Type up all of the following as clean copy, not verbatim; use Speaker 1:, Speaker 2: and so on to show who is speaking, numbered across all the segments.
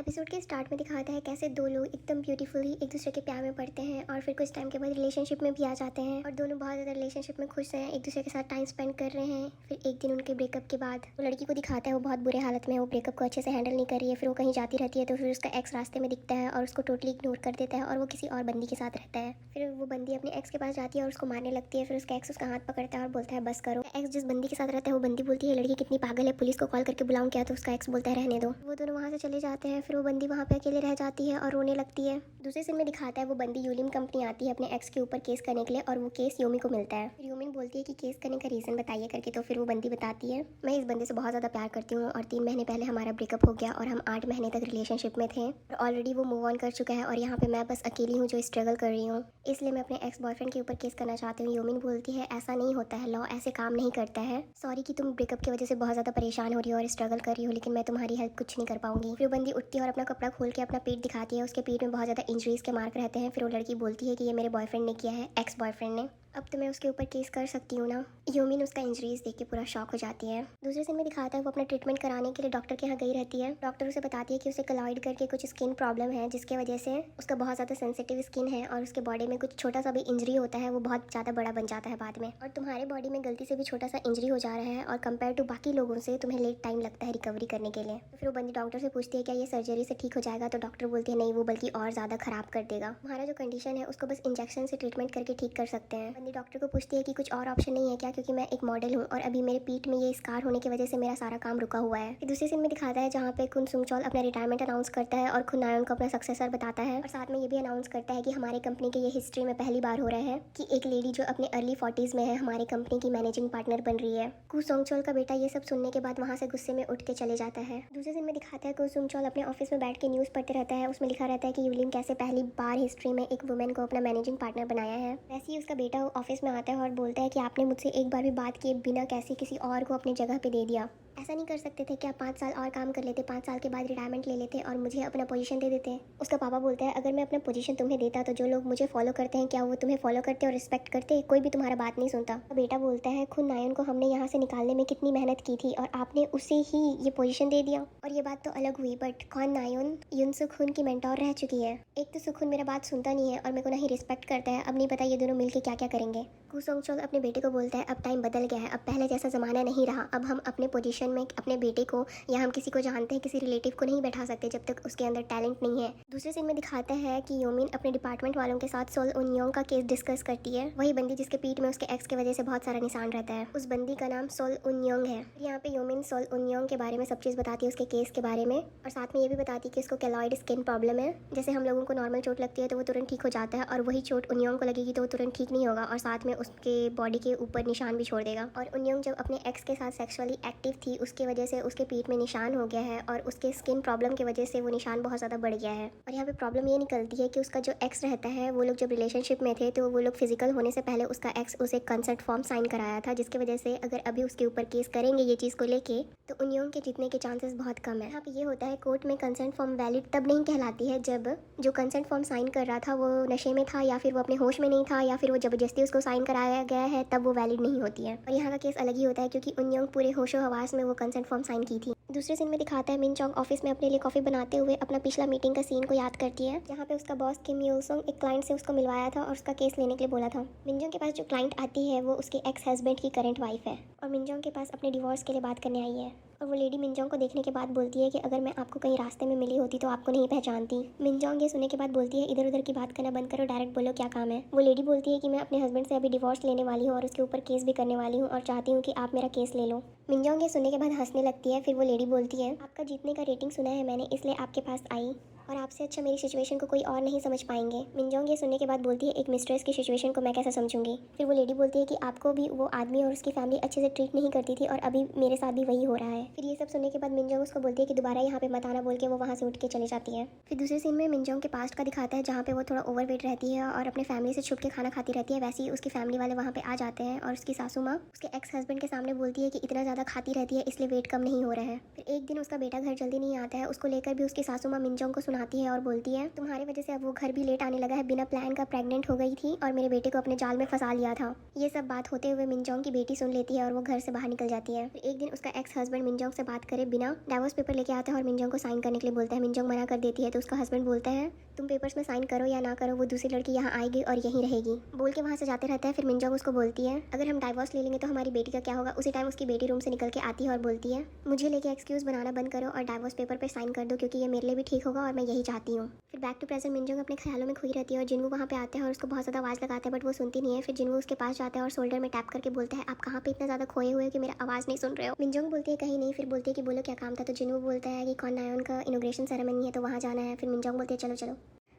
Speaker 1: Episode के start में दिखाता है कैसे दो लोग एकदम ब्यूटीफुली एक दूसरे के प्यार में पड़ते हैं और फिर कुछ टाइम के बाद रिलेशनशिप में भी आ जाते हैं और दोनों बहुत ज़्यादा रिलेशनशिप में खुश हैं, एक दूसरे के साथ टाइम स्पेंड कर रहे हैं। फिर एक दिन उनके ब्रेकअप के बाद वो लड़की को दिखाता है वो बहुत बुरे हालत में है, वो ब्रेकअप को अच्छे से हैंडल नहीं कर रही है। फिर वो कहीं जाती रहती है तो फिर उसका एक्स रास्ते में दिखता है और उसको टोटली इग्नोर कर देता है और वो किसी और बंदी के साथ रहता है। फिर वो बंदी अपने एक्स के पास जाती है और उसको मारने लगती है। फिर उसका एक्स उसका हाथ पकड़ता है और बोलता है बस करो। एक्स जिस बंदी के साथ रहता है वो बंदी बोलती है लड़की कितनी पागल है, पुलिस को कॉल करके बुलाऊं क्या? तो उसका एक्स बोलता है रहने दो। वो दोनों वहाँ से चले जाते हैं। फिर वो बंदी वहाँ पे अकेले रह जाती है और रोने लगती है। दूसरे सीन में दिखाता है वो बंदी यूलिन कंपनी आती है अपने एक्स के ऊपर केस करने के लिए और वो केस यूमी को मिलता है। फिर यूमिन बोलती है कि केस करने का रीज़न बताइए करके। तो फिर वो बंदी बताती है मैं इस बंदे से बहुत ज़्यादा प्यार करती हूँ और 3 महीने पहले हमारा ब्रेकअप हो गया और हम 8 महीने तक रिलेशनशिप में थे और ऑलरेडी वो मूव ऑन कर चुका है और यहाँ पे मैं बस अकेली हूँ जो स्ट्रगल कर रही हूँ, इसलिए मैं अपने एक्स बॉयफ्रेंड के ऊपर केस करना चाहती हूँ। यूमिन बोलती है ऐसा नहीं होता है, लॉ ऐसे काम नहीं करता है। सॉरी कि तुम ब्रेकअप की वजह से बहुत ज़्यादा परेशान हो रही हो और स्ट्रगल कर रही हो, लेकिन मैं तुम्हारी हेल्प कुछ नहीं कर पाऊंगी। फिर बंदी उठती है और अपना कपड़ा खोल के अपना पेट दिखाती है। उसके पेट में बहुत ज़्यादा इंजरीज के मार्क रहते हैं। फिर वो लड़की बोलती है कि ये मेरे बॉयफ्रेंड ने किया है, एक्स बॉयफ्रेंड ने। अब तो मैं उसके ऊपर केस कर सकती हूँ ना। यूमिन उसका इंजरीज देख के पूरा शॉक हो जाती है। दूसरे सीन में दिखाता है वो अपना ट्रीटमेंट कराने के लिए डॉक्टर के यहाँ गई रहती है। डॉक्टर उसे बताती है कि उसे कलॉइड करके कुछ स्किन प्रॉब्लम है जिसके वजह से उसका बहुत ज़्यादा सेंसिटिव स्किन है और उसके बॉडी में कुछ छोटा सा भी इंजरी होता है वो बहुत ज़्यादा बड़ा बन जाता है बाद में, और तुम्हारे बॉडी में गलती से भी छोटा सा इंजरी हो जा रहा है और कंपेयर टू बाकी लोगों से तुम्हें लेट टाइम लगता है रिकवरी करने के लिए। तो फिर वो बंदी डॉक्टर से पूछती है क्या ये सर्जरी से ठीक हो जाएगा? तो डॉक्टर बोलती है नहीं, वो बल्कि और ज़्यादा खराब कर देगा। तुम्हारा जो कंडीशन है उसको बस इंजेक्शन से ट्रीटमेंट करके ठीक कर सकते हैं। बंदी डॉक्टर को पूछती है कि कुछ और ऑप्शन नहीं है क्या, क्योंकि मैं एक मॉडल हूँ और अभी मेरे पीठ में ये स्कार होने की वजह से मेरा सारा काम रुका हुआ है। दूसरे सीन में दिखाता है जहाँ पे खुन सुंगचॉल अपना रिटायरमेंट अनाउंस करता है और खुन नायन को अपना सक्सेसर बताता है और साथ में ये भी अनाउंस करता है कि हमारे कंपनी के ये हिस्ट्री में पहली बार हो रहा है कि एक लेडी जो अपने अर्ली 40s में है हमारी कंपनी की मैनेजिंग पार्टनर बन रही है। कु सोंगचोल का बेटा ये सब सुनने के बाद वहाँ से गुस्से में उठ के चले जाता है। दूसरे सीन में दिखाता है कु सोंगचोल अपने ऑफिस में बैठ के न्यूज़ पढ़ते रहता है। उसमें लिखा रहता है कि यूलिन कैसे पहली बार हिस्ट्री में एक वुमेन को अपना मैनेजिंग पार्टनर बनाया है। वैसे ही उसका बेटा ऑफिस में आता है और बोलता है कि आपने मुझसे एक बार भी बात किए बिना कैसे किसी और को अपनी जगह पे दे दिया। ऐसा नहीं कर सकते थे कि आप 5 साल और काम कर लेते, 5 साल के बाद रिटायरमेंट ले लेते और मुझे अपना पोजीशन दे देते। उसका पापा बोलता है अगर मैं अपना पोजीशन तुम्हें देता तो जो लोग मुझे फॉलो करते हैं क्या वो तुम्हें फॉलो करते और रिस्पेक्ट करते? कोई भी तुम्हारा बात नहीं सुनता। तो बेटा बोलता है खुद नायन को हमने यहाँ से निकालने में कितनी मेहनत की थी और आपने उसे ही ये पोजीशन दे दिया। और ये बात तो अलग हुई, बट कौन नायन युन सुखुन की मेंटोर रह चुकी है। एक तो सुखुन मेरा बात सुनता नहीं है और मेरे को ना ही रिस्पेक्ट करता है। अब नहीं पता ये दोनों मिलके क्या क्या करेंगे। कु सोंगचोल अपने बेटे को बोलता है अब टाइम बदल गया है, अब पहले जैसा ज़माना नहीं रहा। अब हम अपने पोजीशन में अपने बेटे को या हम किसी को जानते हैं किसी रिलेटिव को नहीं बैठा सकते जब तक उसके अंदर टैलेंट नहीं है। दूसरे सीन में दिखाता है कि योमिन अपने डिपार्टमेंट वालों के साथ सोल उनयोंग का केस डिस्कस करती है। वही बंदी जिसके पीठ में उसके एक्स की वजह से बहुत सारा निशान रहता है, उस बंदी का नाम सोल उनयोंग है। यहाँ पे योमिन सोल उनयोंग के बारे में सब चीज़ बताती है, उसके केस के बारे में, और साथ में ये भी बताती है कि उसको केलॉइड स्किन प्रॉब्लम है। जैसे हम लोगों को नॉर्मल चोट लगती है तो वो तुरंत ठीक हो जाता है और वही चोट उनयोंग को लगेगी तो वो तुरंत ठीक नहीं होगा और साथ में उसके बॉडी के ऊपर निशान भी छोड़ देगा। और उनयोंग जब अपने एक्स के साथ सेक्सुअली एक्टिव थी उसकी वजह से उसके पीठ में निशान हो गया है और उसके स्किन प्रॉब्लम की वजह से वो निशान बहुत ज़्यादा बढ़ गया है। और यहाँ पे प्रॉब्लम ये निकलती है कि उसका जो एक्स रहता है वो लोग जब रिलेशनशिप में थे तो वो लोग फिजिकल होने से पहले उसका एक्स उसे कंसेंट फॉर्म साइन कराया था, जिसकी वजह से अगर अभी उसके ऊपर केस करेंगे ये चीज़ को लेके तो उनयोंग के जीतने के चांसेस बहुत कम है। यहाँ पे ये होता है कोर्ट में कंसेंट फॉर्म वैलिड तब नहीं कहलाती है जब जो कंसेंट फॉर्म साइन कर रहा था वो नशे में था या फिर वो अपने होश में नहीं था या फिर वो जबरदस्ती उसको साइन कराया गया है, तब वो वैलिड नहीं होती है। और यहाँ का केस अलग ही होता है क्योंकि उनयोंग पूरे होशो हवास में वो कंसेंट फॉर्म साइन की थी। दूसरे सीन में दिखाता है मिन चोंग ऑफिस में अपने लिए कॉफ़ी बनाते हुए अपना पिछला मीटिंग का सीन को याद करती है जहाँ पे उसका बॉस किम यूल-सुंग एक क्लाइंट से उसको मिलवाया था और उसका केस लेने के लिए बोला था। मिनजोंग के पास जो क्लाइंट आती है वो उसके एक्स हस्बैंड की करंट वाइफ है और मिनजोंग के पास अपने डिवोर्स के लिए बात करने आई है। और वो लेडी मिनजोंग को देखने के बाद बोलती है कि अगर मैं आपको कहीं रास्ते में मिली होती तो आपको नहीं पहचानती। मिनजोंग ये सुनने के बाद बोलती है इधर उधर की बात करना बंद करो, डायरेक्ट बोलो क्या काम है। वो लेडी बोलती है कि मैं अपने हस्बैंड से अभी डिवोर्स लेने वाली हूँ और उसके ऊपर केस भी करने वाली हूँ और चाहती हूँ कि आप मेरा केस ले लो। मिनजोंग ये सुनने के बाद हंसने लगती है। फिर वो लेडी बोलती है आपका जीतने का रेटिंग सुना है मैंने, इसलिए आपके पास आई और आपसे अच्छा मेरी सिचुएशन को कोई और नहीं समझ पाएंगे। मिनजोंग ये सुनने के बाद बोलती है एक मिस्ट्रेस की सिचुएशन को मैं कैसे समझूंगी। फिर वो लेडी बोलती है कि आपको भी वो आदमी और उसकी फैमिली अच्छे से ट्रीट नहीं करती थी और अभी मेरे साथ भी वही हो रहा है। फिर ये सब सुनने के बाद मिनजोंग उसको बोलती है कि दोबारा यहाँ पे मत आना बोल के वो वहाँ से उठ के चली जाती है। फिर दूसरे सीन में मिनजोंग के पास्ट का दिखाता है जहाँ पे वो थोड़ा ओवरवेट रहती है और अपने फैमिली से छुप के खाना खाती रहती है। वैसे ही उसकी फैमिली वाले वहाँ पे आ जाते हैं और उसकी सासू माँ उसके एक्स हस्बैंड के सामने बोलती है कि इतना ज़्यादा खाती रहती है इसलिए वेट कम नहीं हो रहा है। फिर एक दिन उसका बेटा घर जल्दी नहीं आता है, उसको लेकर भी उसकी सासू माँ मिनजोंग को सुनाती है और बोलती है तुम्हारी वजह से अब वो घर भी लेट आने लगा है, बिना प्लान का प्रेग्नेंट हो गई थी और मेरे बेटे को अपने जाल में फंसा लिया था। ये सब बात होते हुए मिनजोंग की बेटी सुन लेती है और वो घर से बाहर निकल जाती है। फिर एक दिन उसका एक्स हस्बैंड मिनजोंग से बात करे बिना डाइवोर्स पेपर लेके आता है और मिनजोंग को साइन करने के लिए बोलता है। मिनजोंग मना कर देती है तो उसका हस्बैंड बोलता है तुम पेपर्स में साइन करो या ना करो, वो दूसरी लड़की यहाँ आएगी और यहीं रहेगी। बोल के वहाँ से जाते रहता है। फिर मिनजोंग उसको बोलती है अगर हम डाइवोर्स ले लेंगे तो हमारी बेटी का क्या होगा। उसी टाइम उसकी बेटी रूम से निकल के आती है और बोलती है मुझे लेके एक्सक्यूज़ बनाना बंद करो और डाइवोर्स पेपर पर साइन कर दो, क्योंकि ये मेरे लिए भी ठीक होगा और मैं यही चाहती हूँ। फिर बैक टू प्रेजेंट मिनजोंग अपने ख्यालों में खोई रहती है और जिनवू वहाँ पे आते हैं और उसको बहुत ज़्यादा आवाज़ लगाते हैं बट वो सुनती नहीं है। फिर जिनवू उसके पास जाता है और शोल्डर में टैप करके बोलता है आप कहाँ पे इतना ज़्यादा खोए हुए हो कि मेरा आवाज़ नहीं सुन रहे हो। मिनजोंग बोलती है कहीं नहीं। फिर बोलती है कि बोलो क्या काम था। तो जिनवू बोलता है कि कॉन नायोन का इनोग्रेशन सेरेमनी है तो वहाँ जाना है। फिर मिनजोंग बोलती है चलो चलो।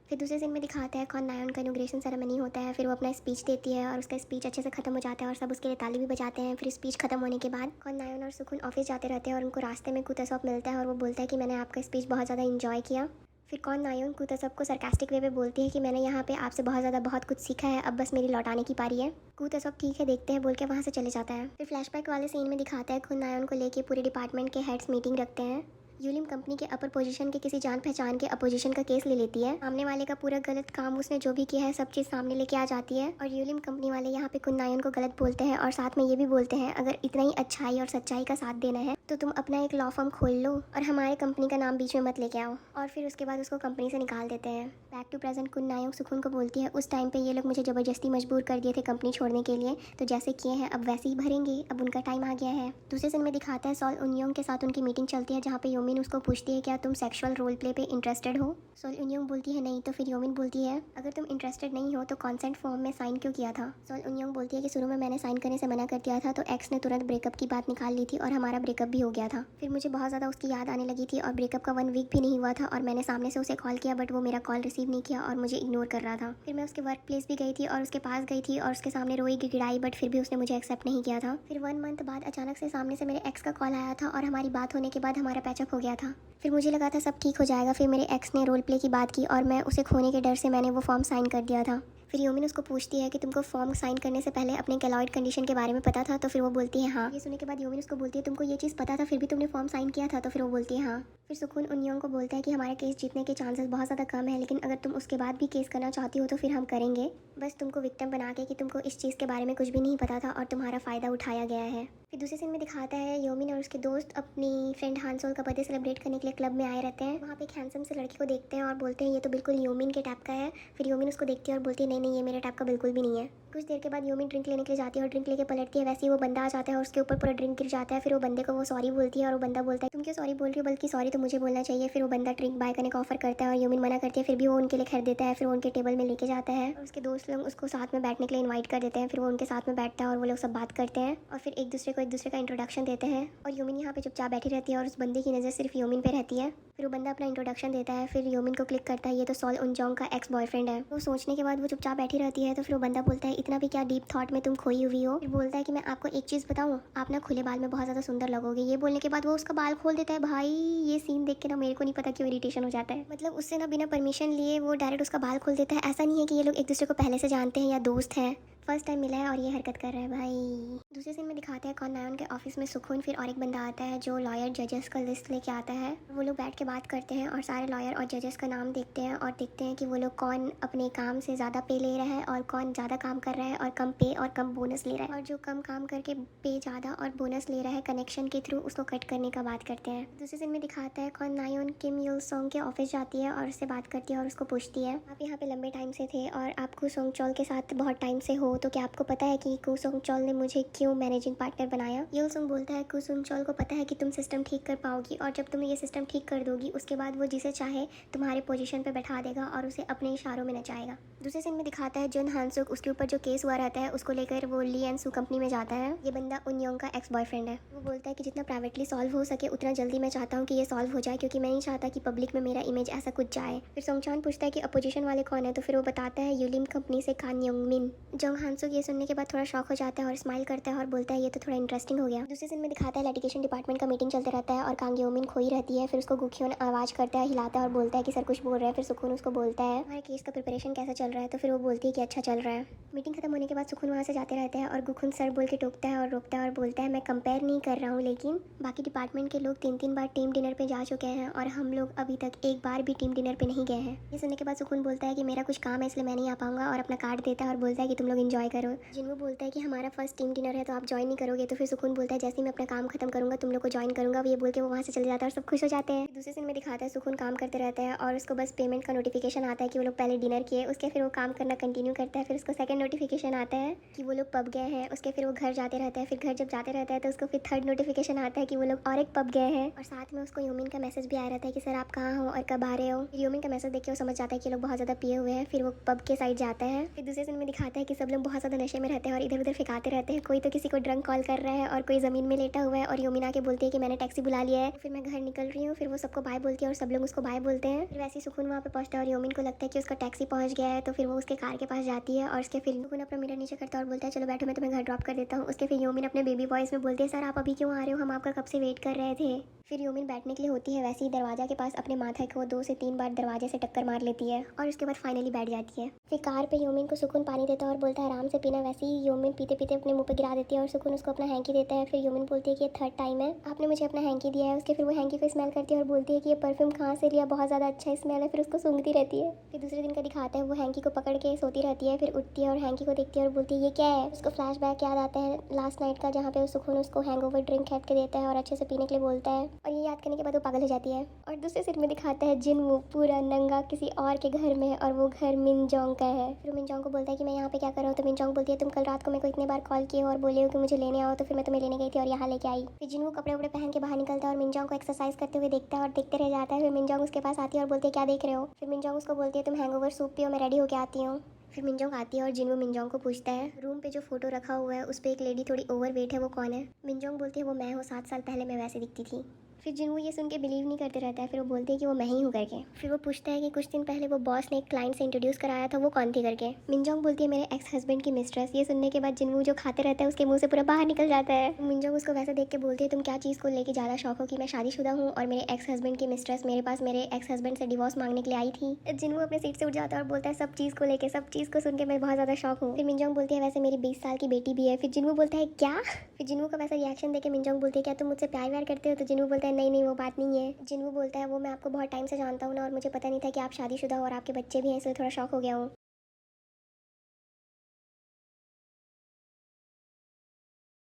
Speaker 1: फिर दूसरे सीन में दिखाता है कॉन नायोन का इनोग्रेशन सेरेमनी होता है। फिर वो अपना स्पीच देती है और उसका स्पीच अच्छे से खत्म हो जाता है और सब उसके लिए ताली भी बजाते हैं। फिर स्पीच खत्म होने के बाद कॉन नायोन और सुखुन ऑफिस जाते रहते हैं और उनको रास्ते में कुतसॉप मिलता है और वो बोलता है कि मैंने आपका स्पीच बहुत ज़्यादा इंजॉय किया। फिर कॉन नायोन कुतसॉप को सरकास्टिक वे में बोलती है कि मैंने यहाँ पे आपसे बहुत कुछ सीखा है, अब बस मेरी लौटाने की पारी है। कुतसॉप ठीक है देखते हैं बोल के वहाँ से चले जाता है। फिर फ्लैशबैक वाले सीन में दिखाता है कॉन नायोन को लेके पूरे डिपार्टमेंट के हेड्स मीटिंग रखते हैं। यूलिम कंपनी के अपर पोजीशन के किसी जान पहचान के अपोजिशन का केस ले लेती है। सामने वाले का पूरा गलत काम उसने जो भी किया है सब चीज़ सामने लेके आ जाती है और यूलिम कंपनी वाले यहाँ पे कुन नायोन को गलत बोलते हैं और साथ में ये भी बोलते हैं अगर इतना ही अच्छाई और सच्चाई का साथ देना है तो तुम अपना एक लॉ फर्म खोल लो और हमारे कंपनी का नाम बीच में मत लेके आओ। और फिर उसके बाद उसको कंपनी से निकाल देते हैं। बैक टू प्रेजेंट कुन नायोन सुखुन को बोलती है उस टाइम पे ये लोग मुझे ज़बरदस्ती मजबूर कर दिए थे कंपनी छोड़ने के लिए, तो जैसे किए हैं अब वैसे ही भरेंगे, अब उनका टाइम आ गया है। दूसरे सीन में दिखाता है सॉल उनयोंग के साथ उनकी मीटिंग चलती है जहाँ पे योमिन उसको पूछती है क्या तुम सेक्सुअल रोल प्ले पे इंटरेस्टेड हो। सॉल उनयोंग बोलती है नहीं। तो फिर योमिन बोलती है अगर तुम इंटरेस्टेड नहीं हो तो कॉन्सेंट फॉर्म में साइन क्यों किया था। सॉल उनयोंग बोलती है कि शुरू में मैंने साइन करने से मना कर दिया था तो एक्स ने तुरंत ब्रेकअप की बात निकाल ली थी और हमारा ब्रेकअप भी हो गया था। फिर मुझे बहुत ज़्यादा उसकी याद आने लगी थी और ब्रेकअप का 1 वीक भी नहीं हुआ था और मैंने सामने से उसे कॉल किया बट वो मेरा कॉल रिसीव नहीं किया और मुझे इग्नोर कर रहा था। फिर मैं उसके वर्क प्लेस भी गई थी और उसके पास गई थी और उसके सामने रोई गिड़गिड़ाई बट फिर भी उसने मुझे एक्सेप्ट नहीं किया था। फिर 1 मंथ बाद अचानक से सामने से मेरे एक्स का कॉल आया था और हमारी बात होने के बाद हमारा पैचअप हो गया था। फिर मुझे लगा था सब ठीक हो जाएगा। फिर मेरे एक्स ने रोल प्ले की बात की और मैं उसे खोने के डर से मैंने वो फॉर्म साइन कर दिया था। फिर योमिन उसको पूछती है कि तुमको फॉर्म साइन करने से पहले अपने केलॉइड कंडीशन के बारे में पता था। तो फिर वो बोलती है हाँ। ये सुनने के बाद योमिन उसको बोलती है तुमको ये चीज़ पता था फिर भी तुमने फॉर्म साइन किया था। तो फिर वो बोलती है हाँ। फिर सुकून उनयोंग को बोलता है कि हमारा केस जीतने के चांसेस बहुत ज़्यादा कम है, लेकिन अगर तुम उसके बाद भी केस करना चाहती हो तो फिर हम करेंगे, बस तुमको विक्टिम बना के कि तुमको इस चीज़ के बारे में कुछ भी नहीं पता था और तुम्हारा फ़ायदा उठाया गया है। फिर दूसरे सीन में दिखाता है योमिन और उसके दोस्त अपनी फ्रेंड हानसोल का बर्थडे सेलिब्रेट करने के लिए क्लब में आए रहते हैं। वहाँ पे एक हैंडसम से लड़की को देखते हैं और बोलते हैं ये तो बिल्कुल योमिन के टाइप का है। फिर योमिन उसको देखती है और बोलती है नहीं नहीं ये मेरे टाइप का बिल्कुल भी नहीं है। कुछ देर के बाद योमिन ड्रिंक लेने के लिए जाती है और ड्रिंक लेके पलटती है, वैसे ही वो बंदा आ जाता है और उसके ऊपर पूरा ड्रिंक गिर जाता है। फिर वो बंदे को वो सॉरी बोलती है और वो बंदा बोलता है तुम क्यों सॉरी बोल रही हो, बल्कि सॉरी तो मुझे बोलना चाहिए। फिर वो बंदा ड्रिंक बाय करने का ऑफर करता है और योमिन मना करती है, फिर भी वो उनके लिए खरीद देता है। फिर वो उनके टेबल में लेके जाता है और उसके दोस्त लोग उसको साथ में बैठने के लिए इन्वाइट कर देते हैं। फिर वो उनके साथ में बैठता है और वो लोग सब बात करते हैं और फिर एक दूसरे को एक दूसरे का इंट्रोडक्शन देते हैं और योमिन यहाँ पे चुपचाप बैठी रहती है और उस बंदे की नज़र सिर्फ योमिन पे रहती है। फिर वो बंदा अपना इंट्रोडक्शन देता है। फिर योमिन को क्लिक करता है ये तो सॉल उनजोंग का एक्स बॉयफ्रेंड है। वो सोचने के बाद वो चुपचाप बैठी रहती है। तो फिर वो बंदा बोलता है इतना भी क्या डीप थॉट में तुम खोई हुई हो। फिर बोलता है कि मैं आपको एक चीज़ बताऊँ, आप ना खुले बाल में बहुत ज़्यादा सुंदर लगोगे। ये बोलने के बाद वो उसका बाल खोल देता है। भाई ये सीन देख के ना मेरे को नहीं पता क्यों इरिटेशन हो जाता है। मतलब उससे ना बिना परमिशन लिए वो डायरेक्ट उसका बाल खोल देता है। ऐसा नहीं है कि ये लोग एक दूसरे को पहले से जानते हैं या दोस्त हैं, फर्स्ट टाइम मिला है और ये हरकत कर रहा है भाई। दूसरे सीन में दिखाते हैं कॉन नायोन के ऑफिस में सुकून फिर और एक बंदा आता है जो लॉयर जजेस का लिस्ट लेके आता है। वो लोग बैठ के बात करते हैं और सारे लॉयर और जजेस का नाम देखते हैं और देखते हैं कि वो लोग कौन अपने काम से ज़्यादा पे ले रहा है और कौन ज़्यादा काम कर रहा है और कम पे और कम बोनस ले रहा है, और जो कम काम करके पे ज़्यादा और बोनस ले रहा है कनेक्शन के थ्रू उसको कट करने का बात करते हैं। दूसरे सीन में दिखाता है कॉन नायोन किम यूल सोंग के ऑफिस जाती है और उससे बात करती है और उसको पूछती है आप यहाँ पे लंबे टाइम से थे और आप कु सोंग चोल के साथ बहुत टाइम से हो, तो क्या आपको पता है कि कु सोंग चोल ने मुझे क्यों मैनेजिंग पार्टनर बनाया। यूल सोंग बोलता है कु सोंग चोल को पता है कि तुम सिस्टम ठीक कर पाओगी और जब तुम ये सिस्टम ठीक कर दोगी उसके बाद वो जिसे चाहे तुम्हारे पोजीशन पे बैठा देगा और उसे अपने इशारों में नचाएगा। दूसरे सीन में दिखाता है जुन हानसुक उसके ऊपर जो केस हुआ रहता है उसको लेकर वो ली एंड सू कंपनी में जाता है। ये बंदा उनयोंग का एक्स बॉयफ्रेंड है। वो बोलता है कि जितना प्राइवेटली सॉल्व हो सके उतना जल्दी मैं चाहता हूँ कि ये सॉल्व हो जाए, क्योंकि मैं नहीं चाहता कि पब्लिक में मेरा इमेज ऐसा कुछ जाए। फिर सोंगचान पूछता है कि अपोजिशन वाले कौन है, तो फिर वो बताता है यूलिम कंपनी से कान योंगमिन। जोंग हानसुक ये सुनने के बाद थोड़ा शॉक हो जाता है और स्माइल करता है और बोलता है ये तो थोड़ा इंटरेस्टिंग हो गया। दूसरे सीन में दिखाता है लिटिगेशन डिपार्टमेंट का मीटिंग चलता रहता है और कांग योमिन खोई रहती है। फिर उसको गुखियोन आवाज़ करता है, हिलाता है और बोलता है कि सर कुछ बोल रहा है। फिर सुकून उसको बोलता है हमारे केस का प्रिपरेशन कैसा चल रहा है, तो फिर वो बोलती है कि अच्छा चल रहा है। मीटिंग खत्म होने के बाद सुकून वहाँ से जाते रहते हैं और गुखुन सर बोल के टोकता है और रोकता है और बोलता है मैं कंपेयर नहीं कर रहा हूँ, लेकिन बाकी डिपार्टमेंट के लोग 3-3 बार टीम डिनर पे जा चुके हैं और हम लोग अभी तक एक बार भी टीम डिनर पे नहीं गए हैं। ये सुनने के बाद सुकून बोलता है कि मेरा कुछ काम है इसलिए मैं नहीं आ पाऊंगा और अपना कार्ड देता है और बोलता है कि तुम लोग एंजॉय करो। जिन्हों बोलता है कि हमारा फर्स्ट टीम डिनर है तो आप ज्वाइन नहीं करोगे, तो फिर सुकून बोलता है जैसे ही मैं अपना काम खत्म करूंगा तुम लोग को ज्वाइन करूंगा। ये बोल के वो वहाँ से चले जाता है और सब खुश हो जाते हैं। दूसरे सीन में दिखाता है सुकून काम करते रहता है और उसको बस पेमेंट का नोटिफिकेशन आता है कि वो लोग पहले डिनर किए, उसके फिर वो काम करना कंटिन्यू करता है। फिर उसको सेकंड नोटिफिकेशन आता है कि वो लोग पब गए हैं, उसके फिर वो घर जाते रहता है। फिर घर जब जाते रहता है तो उसको फिर थर्ड नोटिफिकेशन आता है कि वो लोग और एक पब गए हैं और साथ में उसको यूमिन का मैसेज भी आया रहता है कि सर आप कहाँ हो और कब आ रहे हो। फिर यूमिन का मैसेज देख के वो समझ जाता है कि लोग बहुत ज़्यादा पिए हुए हैं। फिर वो पब के साइड जाता है। फिर दूसरे सीन में दिखाता है कि सब लोग बहुत ज़्यादा नशे में रहते हैं और इधर उधर फेंकाते रहते हैं। कोई तो किसी को ड्रंक कॉल कर रहा है और कोई ज़मीन में लेटा हुआ है और यूमिन आके बोलती है कि मैंने टैक्सी बुला लिया है, फिर मैं घर निकल रही हूँ। फिर वो सबको बाय बोलती है और सब लोग उसको बाय बोलते हैं। फिर वैसे ही सुकून वहाँ पे पहुँचता है और यूमिन को लगता है कि उसका टैक्सी पहुँच गया है, तो फिर वो उसके कार के पास जाती है और उसके फिर सुकून अपना मिरर नीचे करता है और बोलता है चलो बैठो मैं तुम्हें घर ड्रॉप कर देता हूँ। उसके फिर यूमिन अपने बेबी वॉइस में बोलते हैं सर आप अभी क्यों आ रहे हो, हम आपका कब से वेट कर रहे थे। फिर यूमिन बैठने के लिए होती है, वैसे ही दरवाजा के पास अपने माथा को 2 से 3 बार दरवाजे से टक्कर मार लेती है और उसके बाद फाइनली बैठ जाती है। फिर कार पे यूमिन को सुकून पानी देता है और बोलता है आराम से पीना। वैसे ही यूमिन पीते पीते अपने मुंह पे गिरा देती है और सुकून उसको अपना हैंकी देता है। फिर यूमिन बोलती है कि ये थर्ड टाइम है आपने मुझे अपना हैंकी दिया है। उसके फिर वो हैंकी को स्मेल करती है और बोलती है कि ये परफ्यूम कहाँ से लिया, बहुत ज़्यादा अच्छा स्मेल है। फिर उसको सूंघती रहती है। फिर दूसरे दिन का दिखाता है वो हैंकी को पकड़ के सोती रहती है, फिर उठती है और हैंकी को देखती है और बोलती है ये क्या है। उसको फ्लैशबैक याद आता है लास्ट नाइट का, जहाँ पे सुकून उसको हैंगओवर ड्रिंक खरीद के देता है और अच्छे से पीने के लिए बोलता है और ये याद करने के बाद वो पागल हो जाती है। और दूसरे सीन में दिखाता है जिनवू पूरा नंगा किसी और के घर में और वो घर मिनजोंग का है। फिर मिनजोंग को बोलता है कि मैं यहाँ पे क्या कर रहा हूँ, तो मिनजोंग बोलती है तुम कल रात को मेरे को इतने बार कॉल किए और बोले हो कि मुझे लेने आओ, तो फिर मैं तुम्हें लेने गई थी और यहाँ लेके आई। फिर जिनवू कपड़े वपड़े पहन के बाहर निकलता है और मिनजोंग को एक्सरसाइज करते हुए देखता है और देखते रह जाता है। फिर मिनजोंग उसके पास आती है और बोलती है क्या देख रहे हो। फिर मिनजोंग उसको बोलती है तुम हैंगओवर सूप पियो, मैं रेडी होके आती हूँ। फिर मिनजोंग आती है और जिनवू मिनजोंग को पूछता है रूम पे जो फोटो रखा हुआ है उस पर एक लेडी थोड़ी ओवर वेट है, वो कौन है। मिनजोंग बोलती है वो मैं हूँ, 7 साल पहले मैं वैसे दिखती थी। फिर जिनवू ये सुन के बिलीव नहीं करते रहता है। फिर वो बोलते हैं कि वो मैं ही हूँ करके। फिर वो पूछता है कि कुछ दिन पहले वो बॉस ने एक क्लाइंट से इंट्रोड्यूस कराया था, वो कौन थी करके। मिनजोंग बोलती है मेरे एक्स हस्बैंड की मिस्ट्रेस। ये सुनने के बाद जिनवू जो खाते रहता है उसके मुंह से पूरा बाहर निकल जाता है। मिनजोंग उसको वैसे देख के बोलती है तुम क्या चीज़ को लेके ज़्यादा शौक हो कि मैं शादीशुदा हूँ और मेरे एक्स हस्बैंड की मिस्ट्रेस मेरे पास मेरे एक्स हस्बैंड से डिवोर्स मांगने के लिए आई थी। जिनवू अपने सीट से उठ जाता है और बोलता है सब चीज़ को लेके, सब चीज़ को सुन के मैं बहुत ज़्यादा शौक हूँ। फिर मिनजोंग बोलती है वैसे मेरी 20 साल की बेटी भी है। फिर जिनवू बोलता है क्या। फिर जिनवू का वैसा रिएक्शन देके मिनजोंग बोलती है क्या तुम मुझसे प्यार व्यार करते हो, तो जिनवू बोलता है नहीं नहीं वो बात नहीं है। जिनवू बोलता है वो मैं आपको बहुत टाइम से जानता हूँ ना और मुझे पता नहीं था कि आप शादीशुदा हो और आपके बच्चे भी हैं, इसलिए थोड़ा शौक हो गया हूँ।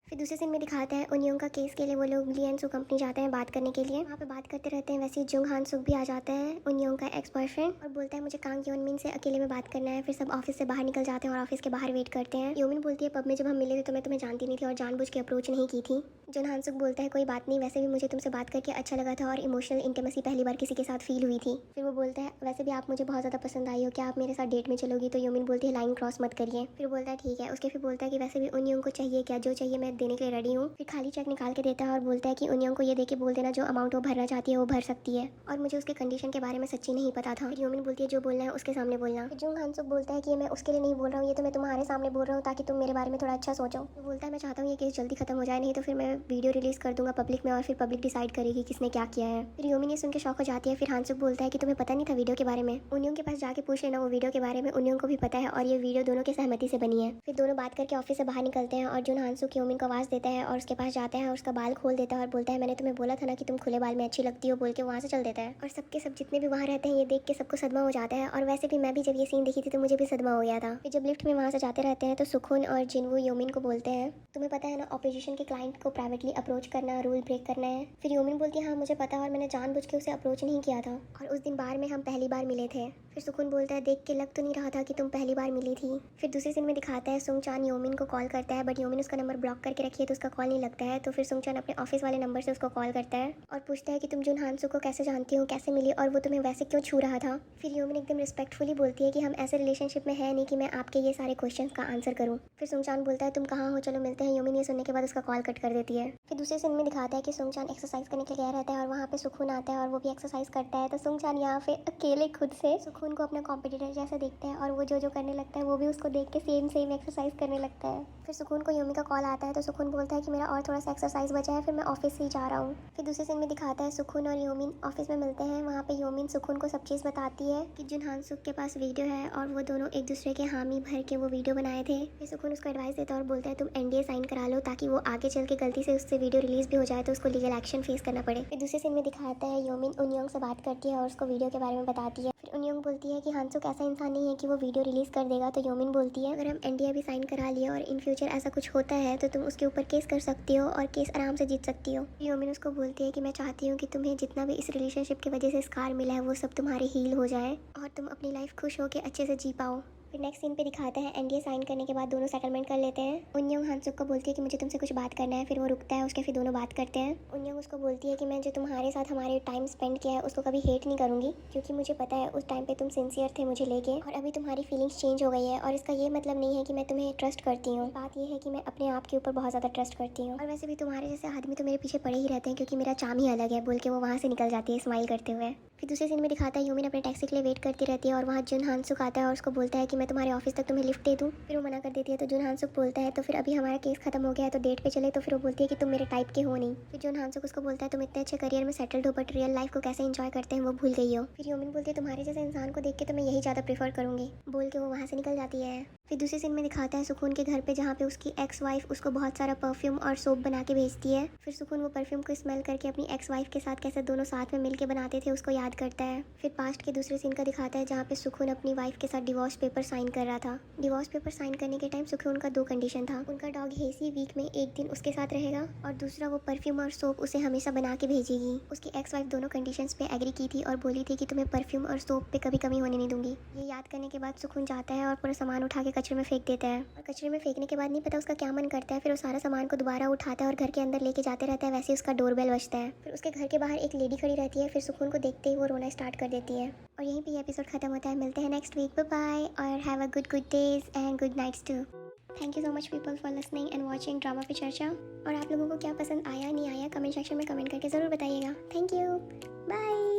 Speaker 1: फिर दूसरे सीन में दिखाता है उनियोंग का केस के लिए वो लोग लियनसू कंपनी जाते हैं बात करने के लिए। वहाँ पे बात करते रहते हैं। वैसे ही जुंग हान सुक भी आ जाता है उनियोंग का एक्स बॉयफ्रेंड और बोलता है मुझे कांग योनमिन से अकेले में बात करना है। फिर सब ऑफिस से बाहर निकल जाते हैं और ऑफिस के बाहर वेट करते हैं। योमिन बोलती है पब में जब हम मिले थे तो मैं तुम्हें जानती नहीं थी और जानबूझ के अप्रोच नहीं की थी। जुन हान सुक बोलता है कोई बात नहीं, वैसे भी मुझे तुमसे बात करके अच्छा लगा था और इमोशनल इंटीमेसी पहली बार किसी के साथ फील हुई थी। फिर वो बोलता है वैसे भी आप मुझे बहुत ज़्यादा पसंद आई हो, क्या आप मेरे साथ डेट में चलोगी। तो योमिन बोलती है लाइन क्रॉस मत करिए। फिर बोलता है ठीक है। उसके फिर बोलता है कि वैसे भी उनियोंग को चाहिए क्या, जो चाहिए मैं देने के लिए रेडी हूँ। फिर खाली चेक निकाल के देता है और बोलता है कि उनियोंग को ये देके बोल देना जो अमाउंट वो भरना चाहती है वो भर सकती है और मुझे उसके कंडीशन के बारे में सच्ची नहीं पता था। फिर योमिन बोलती है जो बोलना है उसके सामने बोलना। फिर जुंग हानसुक बोलता है कि ये मैं उसके लिए नहीं बोल रहा हूँ, ये तो मैं तुम्हारे सामने बोल रहा हूँ ताकि तुम मेरे बारे में थोड़ा अच्छा सोचो। तो बोलता है मैं चाहता हूँ ये केस जल्दी खत्म हो जाए, नहीं तो फिर मैं वीडियो रिलीज कर दूंगा पब्लिक में और फिर पब्लिक डिसाइड करेगी किसने क्या किया है। फिर योमिन ये सुन के शौक हो जाती है। फिर हानसुक बोलता है कि तुम्हें पता नहीं था वीडियो के बारे में। उनियोंग के पास जाके पूछ लेना वो वीडियो के बारे में, उनियोंग को भी पता है और ये वीडियो दोनों की सहमति से बनी है। फिर दोनों बात करके ऑफिस से बाहर निकलते हैं और जुन हानसुक योमिन को आवाज़ देता है और उसके पास जाता है और उसका बाल खोल देता है और बोलता है मैंने तुम्हें बोला था ना कि तुम खुले बाल में अच्छी लगती हो, बोल के वहाँ से चल देता है। और सबके सब जितने भी वहाँ रहते हैं ये देख के सबको सदमा हो जाता है और वैसे भी मैं भी जब ये सीन देखी थी तो मुझे भी सदमा हो गया था। फिर जब लिफ्ट में वहाँ से जाते रहते हैं तो सुखुन और जिनवू योमिन को बोलते हैं तुम्हें पता है ना ऑपोजिशन के क्लाइंट को प्राइवेटली अप्रोच करना रूल ब्रेक करना है। फिर योमिन बोलती है हाँ मुझे पता है और मैंने जानबूझ के उसे अप्रोच नहीं किया था और उस दिन बार में हम पहली बार मिले थे। फिर सुखुन बोलता है देख के लग तो नहीं रहा था कि तुम पहली बार मिली थी। फिर दूसरे सीन में दिखाता है सुंगचान योमिन को कॉल करता है बट योमिन उसका नंबर ब्लॉक करके रखी है तो उसका कॉल नहीं लगता है। तो फिर सुंगचान अपने ऑफिस वाले नंबर से उसको कॉल करता है और पूछता है कि तुम जुन हानसुक को कैसे जानती हो, कैसे मिली और वो तुम्हें वैसे क्यों छू रहा था। फिर योमिन एकदम रिस्पेक्टफुली बोलती है कि हम ऐसे रिलेशनशिप में है नहीं कि मैं आपके ये सारे क्वेश्चंस का आंसर करूं। फिर सुंगचान बोलता है तुम कहाँ हो, चलो मिलते हैं। योमिन ये सुनने के बाद उसका कॉल कट कर देती है। फिर दूसरे सीन में दिखाता है कि सुंगचान एक्सरसाइज करने के लिए गया रहता है और वहाँ पे सुखुन आता है और वो भी एक्सरसाइज करता है। तो सुंगचान यहाँ पे अकेले खुद से सुखुन सुकून को अपना कॉम्पिटिटर जैसा देखता है और वो जो करने लगता है वो भी उसको देख के सेम एक्सरसाइज करने लगता है। फिर सुकून को योमी का कॉल आता है तो सुकून बोलता है कि मेरा और थोड़ा सा एक्सरसाइज बचा है, फिर मैं ऑफिस से ही जा रहा हूँ। फिर दूसरे सीन में दिखाता है सुकून और योमिन ऑफिस में मिलते हैं। वहाँ पे योमिन सुकून को सब चीज़ बताती है कि जुन हानसुक के पास वीडियो है और वो दोनों एक दूसरे के हामी भर के वो वीडियो बनाए थे। फिर सुकून उसको एडवाइस देता है और बोलता है तुम एनडीए साइन करा लो ताकि वो आगे चल के गलती से उससे वीडियो रिलीज भी हो जाए तो उसको लीगल एक्शन फेस करना पड़े। फिर दूसरे सीन में दिखाता है योमिन उनयोंग से बात करती है और उसको वीडियो के बारे में बताती है। फिर उनयोंग बोलती है कि हानसुक ऐसा इंसान नहीं है कि वो वीडियो रिलीज कर देगा। तो योमिन बोलती है अगर हम एनडीए भी साइन करा लिए और इन फ्यूचर ऐसा कुछ होता है तो तुम उसके ऊपर केस कर सकती हो और केस आराम से जीत सकती हो। योमिन उसको बोलती है कि मैं चाहती हूँ कि तुम्हें जितना भी इस रिलेशनशिप की वजह से स्कार मिला है वो सब तुम्हारे हील हो जाए और तुम अपनी लाइफ खुश होकर अच्छे से जी पाओ। फिर नेक्स्ट सीन पे दिखाते हैं एनडीए साइन करने के बाद दोनों सेटलमेंट कर लेते हैं। उनयोंग हानसुक को बोलती है कि मुझे तुमसे कुछ बात करना है। फिर वो रुकता है उसके, फिर दोनों बात करते हैं। उनयोंग उसको बोलती है कि मैं जो तुम्हारे साथ हमारे टाइम स्पेंड किया है उसको कभी हेट नहीं करूँगी क्योंकि मुझे पता है उस टाइम पे तुम सिंसियर थे मुझे लेके और अभी तुम्हारी फीलिंग्स चेंज हो गई है और इसका ये मतलब नहीं है कि मैं तुम्हें ट्रस्ट करती हूँ। बात यह है कि मैं अपने आप के ऊपर बहुत ज़्यादा ट्रस्ट करती हूँ और वैसे भी तुम्हारे जैसे आदमी तो मेरे पीछे पड़े ही रहते हैं क्योंकि मेरा चाम ही अलग है, बोल के वो वहाँ से निकल जाती है स्माइल करते हुए। फिर दूसरे सीन में दिखाता है यूमिन अपने टैक्सी के लिए वेट करती रहती है और वहाँ जुन हानसुक आता है और उसको बोलता है कि मैं तुम्हारे ऑफिस तक तुम्हें लिफ्ट दे दूँ। फिर वो मना कर देती है तो जुन हानसुक बोलता है तो फिर अभी हमारा केस खत्म हो गया है तो डेट पे चले। तो फिर वो बोलती है कि तुम मेरे टाइप के हो नहीं। फिर जुन हानसुक उसको बोलता है तुम इतने अच्छे करियर में सेटल्ड हो बट रियल लाइफ को कैसे इंजॉय करते हैं वो भूल गई हो। फिर यूमिन बोलती है तुम्हारे जैसे इंसान को देख के तो मैं यही ज़्यादा प्रेफर करूँगी, बोल के वो वहाँ से निकल जाती है। फिर दूसरे सीन में दिखाता है सुकून के घर पे जहाँ पे उसकी एक्स वाइफ उसको बहुत सारा परफ्यूम और सोप बना के भेजती है। फिर सुकून वो परफ्यूम को स्मेल करके अपनी एक्स वाइफ के साथ कैसे दोनों साथ में मिलके बनाते थे उसको याद करता है। फिर पास्ट के दूसरे सीन का दिखाता है जहाँ पे सुकून अपनी वाइफ के साथ डिवोर्स पेपर साइन कर रहा था। डिवोर्स पेपर साइन करने के टाइम सुकून का 2 कंडीशन था। उनका डॉग हेसी वीक में 1 दिन उसके साथ रहेगा और दूसरा वो परफ्यूम और सोप उसे हमेशा बना के भेजेगी। उसकी एक्स वाइफ दोनों कंडीशंस पे एग्री की थी और बोली थी कि तुम्हें परफ्यूम और सोप पे कभी कमी होने नहीं दूंगी। ये याद करने के बाद सुकून जाता है और पूरा सामान उठा के कचरे में फेंक देता है और कचरे में फेंकने के बाद नहीं पता उसका क्या मन करता है। फिर वो सारा सामान को दोबारा उठाता है और घर के अंदर लेके जाते रहता है। वैसे उसका डोरबेल बजता है। फिर उसके घर के बाहर एक लेडी खड़ी रहती है। फिर सुकून को देखते ही वो रोना स्टार्ट कर देती है और यहीं पे ये एपिसोड खत्म होता है। मिलते हैं नेक्स्ट वीक, बाय बाय और have a good days and good nights too. Thank you so much people for listening and watching drama पे चर्चा। और आप लोगों को क्या पसंद आया नहीं आया कमेंट सेक्शन में कमेंट करके ज़रूर बताइएगा। Thank you, bye.